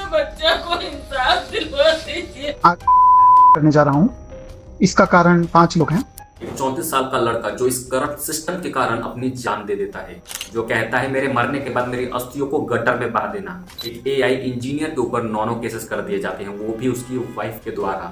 बच्चा को इंसाफ दिलवा दीजिए। करने जा रहा हूँ। इसका कारण 5 लोग हैं। एक 34 साल का लड़का जो इस करप्ट सिस्टम के कारण अपनी जान दे देता है, जो कहता है मेरे मरने के बाद मेरी अस्थियों को गटर में बहा देना। एक एआई इंजीनियर के ऊपर 9 केसेस कर दिए जाते हैं, वो भी उसकी वाइफ के द्वारा।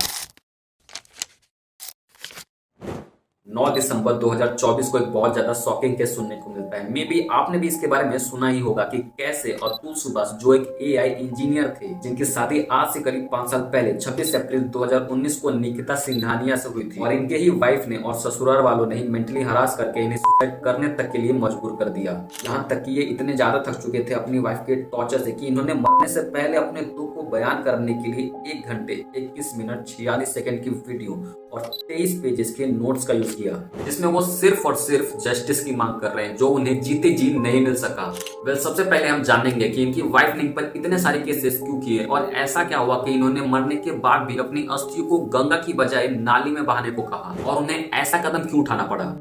9 दिसंबर 2024 को एक बहुत ज्यादा शॉकिंग केस सुनने को मिलता है। मे बी आपने भी इसके बारे में सुना ही होगा कि कैसे अतुल सुभाष, जो एक एआई इंजीनियर थे, जिनकी शादी आज से करीब 5 साल पहले 26 अप्रैल 2019 को निकिता सिंघानिया से हुई थी, और इनके ही वाइफ ने और ससुराल वालों ने ही मेंटली हरास करके इन्हें सुसाइड करने तक के लिए मजबूर कर दिया। यहाँ तक कि ये इतने ज्यादा थक चुके थे अपनी वाइफ के टॉर्चर से कि इन्होंने मरने से पहले अपने दुख को बयान करने के लिए 1 घंटे 21 मिनट 46 सेकंड की वीडियो और 23 पेजेस के नोट्स का यूज किया, जिसमें वो सिर्फ और सिर्फ जस्टिस की मांग कर रहे हैं, जो उन्हें जीते जी नहीं मिल सका। सबसे पहले हम जानेंगे कि इनकी वाइफ ने इन पर इतने सारे केसेस क्यों किए, और ऐसा क्या हुआ कि इन्होंने मरने के बाद भी अपनी अस्थियों को गंगा की बजाय नाली में बहाने को कहा, और उन्हें ऐसा कदम क्यों उठाना पड़ा।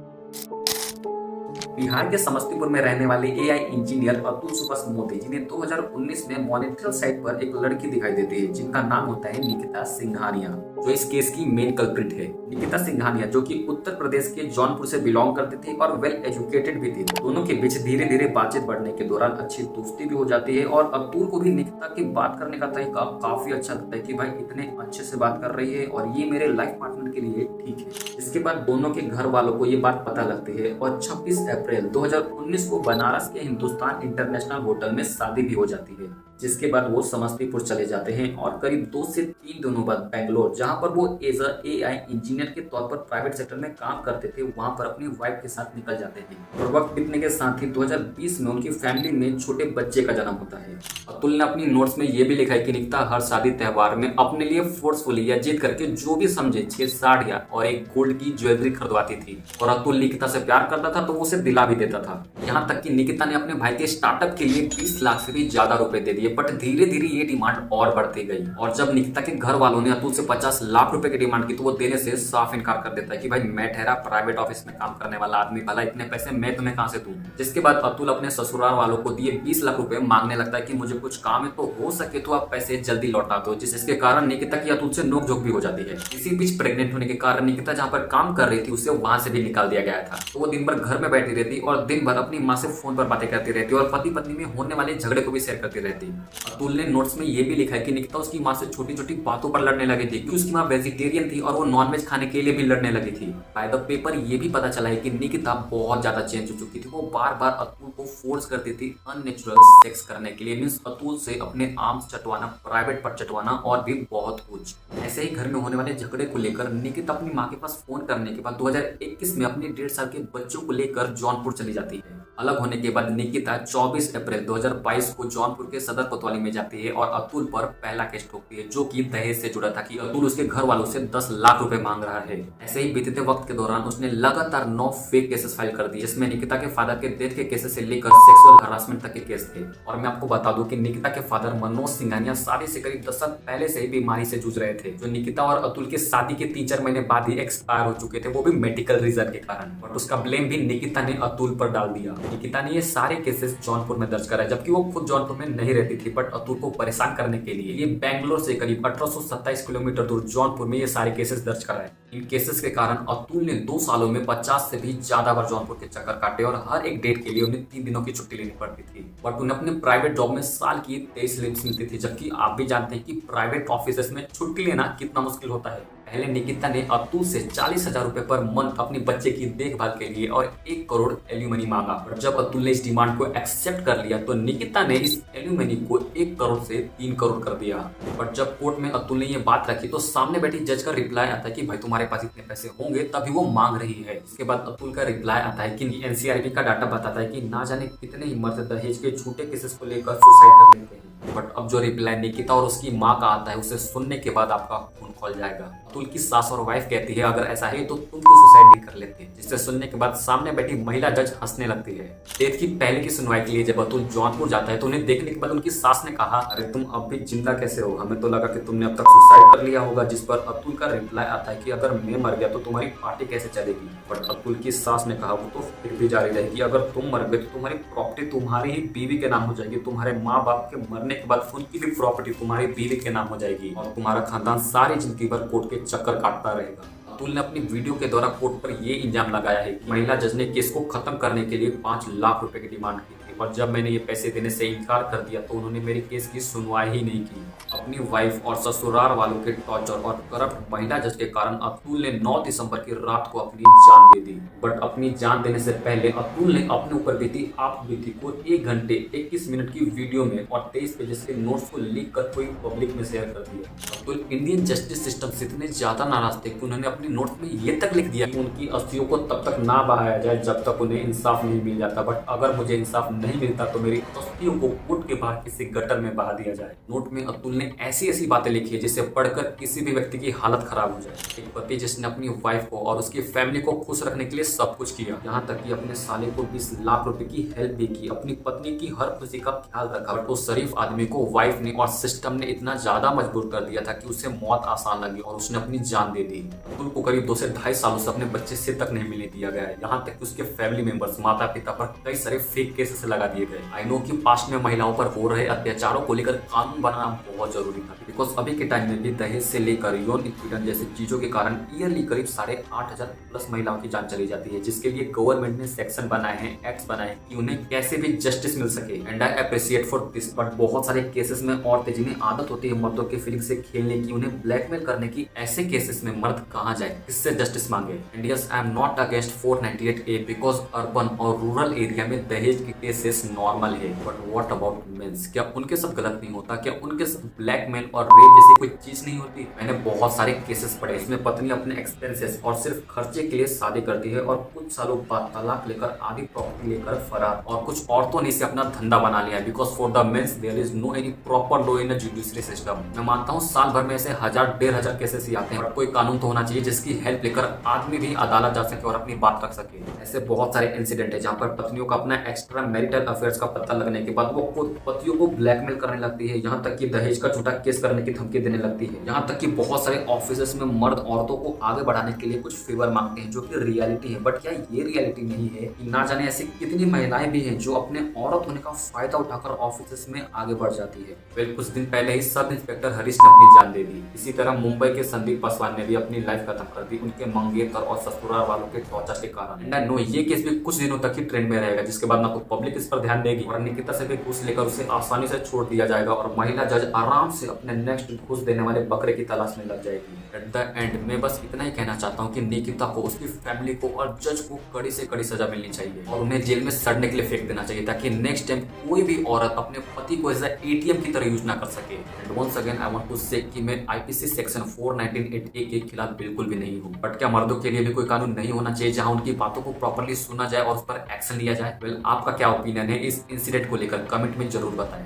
बिहार के समस्तीपुर में रहने वाले एआई इंजीनियर अतुल सुभाष मोदी, जिन्हें 2019 में मॉनिटरियल साइट पर एक लड़की दिखाई देती है जिनका नाम होता है निकिता सिंघानिया, जो इस केस की मेन कल्प्रिट है। निकिता सिंघानिया, जो कि उत्तर प्रदेश के जौनपुर से बिलोंग करती थी और वेल एजुकेटेड भी थी, दोनों के बीच धीरे धीरे बातचीत बढ़ने के दौरान अच्छी दोस्ती भी हो जाती है, और अतुल को भी निकिता की बात करने का तरीका काफी अच्छा लगता है कि भाई इतने अच्छे से बात कर रही है और ये मेरे लाइफ पार्टनर के लिए ठीक है। इसके बाद दोनों के घर वालों को ये बात पता लगती है, और 26 अप्रैल 2019 को बनारस के हिंदुस्तान इंटरनेशनल होटल में शादी भी हो जाती है, जिसके बाद वो समस्तीपुर चले जाते हैं और करीब 2 से 3 दिनों बाद बेंगलोर, जहां पर वो एज अ एआई इंजीनियर के तौर पर प्राइवेट सेक्टर में काम करते थे, वहां पर अपनी वाइफ के साथ निकल जाते हैं। और वक्त बीतने के साथ ही 2020 में उनकी फैमिली में छोटे बच्चे का जन्म होता है। अतुल ने अपनी नोट्स में ये भी लिखा है कि निकिता हर शादी त्योहार में अपने लिए फोर्सफुली या जीत करके जो भी समझे 6 साड़ियां और एक गोल्ड की ज्वेलरी खरीदवाती थी, और अतुल निकिता से प्यार करता था तो वो उसे दिला भी देता था। यहाँ तक कि निकिता ने अपने भाई के स्टार्टअप के लिए 20 लाख से भी ज्यादा रुपए दे दिए, बट धीरे धीरे ये डिमांड और बढ़ती गई, और जब निकिता के घर वालों ने अतुल से 50 लाख रुपए की डिमांड की तो वो देने से साफ इनकार कर देता है कि भाई मैं ठहरा प्राइवेट ऑफिस में काम करने वाला आदमी, भला इतने पैसे मैं तुम्हें कहां से दूं। जिसके बाद अतुल अपने ससुराल वालों को दिए 20 लाख रुपए मांगने लगता है कि मुझे कुछ काम है, तो हो सके तो आप पैसे जल्दी लौटा दो, जिसके कारण निकिता की अतुल से नोकझोंक भी हो जाती है। इसी बीच प्रेग्नेंट होने के कारण निकिता जहाँ पर काम कर रही थी उसे वहां से भी निकाल दिया गया था, तो वो दिन भर घर में बैठी रहती और दिन भर अपनी माँ से फोन पर बातें करती रहती और पति पत्नी में होने वाले झगड़े को भी शेयर करती रहती। अतुल ने नोट्स में ये भी लिखा है कि निकिता उसकी माँ से छोटी छोटी बातों पर लड़ने लगी थी, क्योंकि उसकी माँ वेजिटेरियन थी और वो नॉनवेज खाने के लिए भी लड़ने लगी थी। बाय द पेपर ये भी पता चला है कि निकिता बहुत ज्यादा चेंज हो चुकी थी, वो बार बार अतुल को फोर्स करती थी अननेचुरल सेक्स करने के लिए, मींस अतुल से अपने आर्म्स चटवाना, प्राइवेट पार्ट चटवाना और भी बहुत कुछ। ऐसे ही घर में होने वाले झगड़े को लेकर निकिता अपनी माँ के पास फोन करने के बाद 2021 में अपने 1.5 साल के बच्चों को लेकर जौनपुर चली जाती है। अलग होने के बाद निकिता 24 अप्रैल 2022 को जौनपुर के सदर कोतवाली में जाती है और अतुल पर पहला केस ठोकती है, जो कि दहेज से जुड़ा था कि अतुल उसके घर वालों से 10 लाख रुपए मांग रहा है। ऐसे ही बीतते वक्त के दौरान उसने लगातार 9 फेक केसेस फाइल कर दिए, जिसमें निकिता के फादर के डेथ के केसेस से लेकर सेक्सुअल हरासमेंट तक के केस थे। और मैं आपको बता दूं कि निकिता के फादर मनोज सिंघानिया शादी से करीब 10 साल पहले से ही बीमारी से जूझ रहे थे, जो निकिता और अतुल के शादी के 3-4 महीने बाद ही एक्सपायर हो चुके थे, वो भी मेडिकल रीजन के कारण। बट उसका ब्लेम भी निकिता ने अतुल पर डाल दिया। निकिता ने ये सारे केसेस जौनपुर में दर्ज कराए, जबकि वो खुद जौनपुर में नहीं रहती थी, बट अतुल को परेशान करने के लिए ये बेंगलोर से करीब 1827 किलोमीटर दूर जौनपुर में ये सारे केसेस दर्ज कराए। इन केसेस के कारण अतुल ने 2 सालों में 50 से भी ज्यादा बार जौनपुर के चक्कर काटे, और हर एक डेट के लिए उन्हें 3 दिनों की छुट्टी लेनी पड़ती थी। बट उन्हें अपने प्राइवेट जॉब में साल की 23 लीव्स मिलती थी, जबकि आप भी जानते हैं कि प्राइवेट ऑफिस में छुट्टी लेना कितना मुश्किल होता है। पहले निकिता ने अतुल से 40,000 रुपए पर मंथ अपने बच्चे की देखभाल के लिए और 1 करोड़ एल्यूमनी मांगा, पर जब अतुल ने इस डिमांड को एक्सेप्ट कर लिया तो निकिता ने इस एल्यूमनी को 1 करोड़ से 3 करोड़ कर दिया। पर जब कोर्ट में अतुल ने ये बात रखी तो सामने बैठी जज का रिप्लाई आता है कि भाई तुम्हारे पास इतने पैसे होंगे तभी वो मांग रही है। इसके बाद अतुल का रिप्लाई आता है कि एनसीआरबी का डाटा बताता है कि ना जाने कितने ही मर्द दहेज के झूठे केसेस को लेकर सुसाइड कर लेते हैं। बट अब जो रिप्लाई निकिता और उसकी माँ का आता है उसे सुनने के बाद आपका खून खौल जाएगा। अतुल की सास और वाइफ कहती है अगर ऐसा है तो तुम क्यों सुसाइड नहीं कर लेते, जिससे सुनने के बाद सामने बैठी महिला जज हंसने लगती है। केस की पहले की सुनवाई के लिए जब अतुल जौनपुर जाता है तो उन्हें देखने के बाद उनकी सास ने कहा, अरे तुम अब भी जिंदा कैसे हो, हमें तो लगा कि तुमने अब तक सुसाइड कर लिया होगा। जिस पर अतुल का रिप्लाई आता है कि अगर मैं मर गया तो तुम्हारी पार्टी कैसे चलेगी। बट अतुल की सास ने कहा वो तो फिर भी जारी रहेगी, अगर तुम मर गए तो तुम्हारी प्रॉपर्टी तुम्हारी ही बीवी के नाम हो जाएगी, तुम्हारे माँ बाप के मरने के बाद उनकी भी प्रॉपर्टी तुम्हारी बीवी के नाम हो जाएगी और तुम्हारा खानदान सारी जिंदगी भर कोर्ट के चक्कर काटता रहेगा। अतुल ने अपनी वीडियो के द्वारा कोर्ट पर ये इल्जाम लगाया है कि महिला जज ने केस को खत्म करने के लिए 5 लाख रुपए की डिमांड की थी और जब मैंने ये पैसे देने से इनकार कर दिया तो उन्होंने मेरी केस की सुनवाई ही नहीं की। अपनी वाइफ और ससुराल वालों के टॉर्चर और करप्ट महिला जज के कारण अतुल ने 9 दिसंबर की रात को अपनी जान दे दी। बट अपनी जान देने से पहले अतुल ने अपने ऊपर बीती आप बीती को 1 घंटे 21 मिनट की वीडियो में और 23 पेजेस के नोट्स को लीक कर कोई पब्लिक में शेयर कर दिया। अतुल इंडियन जस्टिस सिस्टम से इतने ज्यादा नाराज थे कि उन्होंने अपने नोट्स में ये तक लिख दिया कि उनकी अस्थियों को तब तक ना बहाया जाए जब तक उन्हें इंसाफ नहीं मिल जाता, बट अगर मुझे इंसाफ नहीं मिलता तो मेरी अस्थियों को कोर्ट के बाहर किसी गटर में बहा दिया जाए। नोट में अतुल ने ऐसी ऐसी बातें लिखी है जिसे पढ़कर किसी भी व्यक्ति की हालत खराब हो जाए। एक पति जिसने अपनी वाइफ को और उसकी फैमिली को खुश रखने के लिए सब कुछ किया, यहाँ तक कि अपने साले को 20 लाख रुपए की हेल्प भी की, अपनी पत्नी की हर खुशी का ख्याल रखा, बट उस शरीफ आदमी को वाइफ ने और सिस्टम ने इतना ज्यादा मजबूर कर दिया था कि उसे मौत आसान लगी और उसने अपनी जान दे दी। अतुल को करीब 2 से 2.5 सालों से अपने बच्चे से तक नहीं मिलने दिया गया है, यहाँ तक कि उसके फैमिली मेंबर्स माता पिता पर कई सारे फेक केसेस लगा दिए गए। आई नो कि पास्ट में महिलाओं पर हो रहे अत्याचारों को लेकर कानून बनाना बहुत जरूरी था, बिकॉज अभी के टाइम में भी दहेज से लेकर यौन उत्पीड़न जैसे चीजों के कारण ईयरली करीब 8,500 प्लस महिलाओं की जान चली जाती है, जिसके लिए गवर्नमेंट ने सेक्शन बनाए हैं, एक्ट्स बनाए हैं कि उन्हें कैसे भी जस्टिस मिल सके। And I appreciate for this. But बहुत सारे केसेस में औरतें जिन्हें आदत होती है मर्दों के फीलिंग से खेलने की, उन्हें ब्लैकमेल करने की, ऐसे केसेस में मर्द कहाँ जाए, किससे जस्टिस मांगे। And yes, I am not against 498A because urban और रूरल एरिया में दहेज के केसेस नॉर्मल है, बट व्हाट अबाउट मेंस, क्या उनके सब गलत नहीं होता, क्या उनके सब ब्लैकमेल और रेप जैसी कोई चीज नहीं होती। मैंने बहुत सारे केसेस पढ़े, इसमें पत्नी अपने एक्सपेंसेस और सिर्फ खर्चे के लिए शादी करती है और कुछ सालों बाद तलाक लेकर आधी प्रॉपर्टी लेकर फरार, और कुछ औरतों ने इसे अपना धंधा बना लिया because for the men's there is no any proper law in judiciary system. मैं मानता हूँ साल भर में ऐसे 1000-1500 केसेस ही आते हैं, बट कोई कानून तो होना चाहिए जिसकी हेल्प लेकर आदमी भी अदालत जा सके और अपनी बात रख सके। ऐसे बहुत सारे इंसिडेंट है जहाँ पर पत्नियों का अपना एक्स्ट्रा मैरिटल अफेयर्स का पता लगने के बाद वो खुद पतियों को ब्लैकमेल करने लगती है, यहाँ तक कि दहेज का झूठा केस करने की धमकी देने लगती है। यहाँ तक कि बहुत सारे ऑफिस में मर्द औरतों को आगे बढ़ाने के लिए कुछ फेवर मांगते हैं जो कि रियलिटी है। बट क्या ये रियलिटी नहीं है कि ना जाने ऐसी कितनी महिलाएं भी हैं जो अपने औरत होने का फायदा उठाकर ऑफिस में आगे बढ़ जाती है। वेल, कुछ दिन पहले ही सब इंस्पेक्टर हरीश ने अपनी जान दे दी। इसी तरह मुंबई के संदीप पासवान ने भी अपनी लाइफ खत्म कर दी उनके मंगेतर और ससुराल वालों के टॉर्चर के कारण। एंड आई नो ये केस भी कुछ दिनों तक ही ट्रेंड में रहेगा, जिसके बाद ना तो पब्लिक इस पर ध्यान देगी और निकिता से भी घूस लेकर उसे आसानी से छोड़ दिया जाएगा और महिला जज आराम से अपने नेक्स्ट घूस देने वाले बकरे की तलाश में लग जाएगी। एट द एंड मैं बस इतना ही कहना चाहता हूँ कि निकिता को, उसकी फैमिली को और जज को कड़ी से कड़ी सजा मिलनी चाहिए और उन्हें जेल में सड़ने के लिए फेंक देना चाहिए ताकि नेक्स्ट टाइम कोई भी औरत अपने पति को एज ATM की तरह यूज ना कर सके। And once again I want to say कि मैं IPC सेक्शन 498A के खिलाफ बिल्कुल भी नहीं हूँ, बट क्या मर्दों के लिए भी कोई कानून नहीं होना चाहिए जहाँ उनकी बातों को प्रॉपर्ली सुना जाए और उस पर एक्शन लिया जाए। वेल, आपका क्या ओपिनियन है इस इंसिडेंट को लेकर, कमेंट में जरूर बताएं।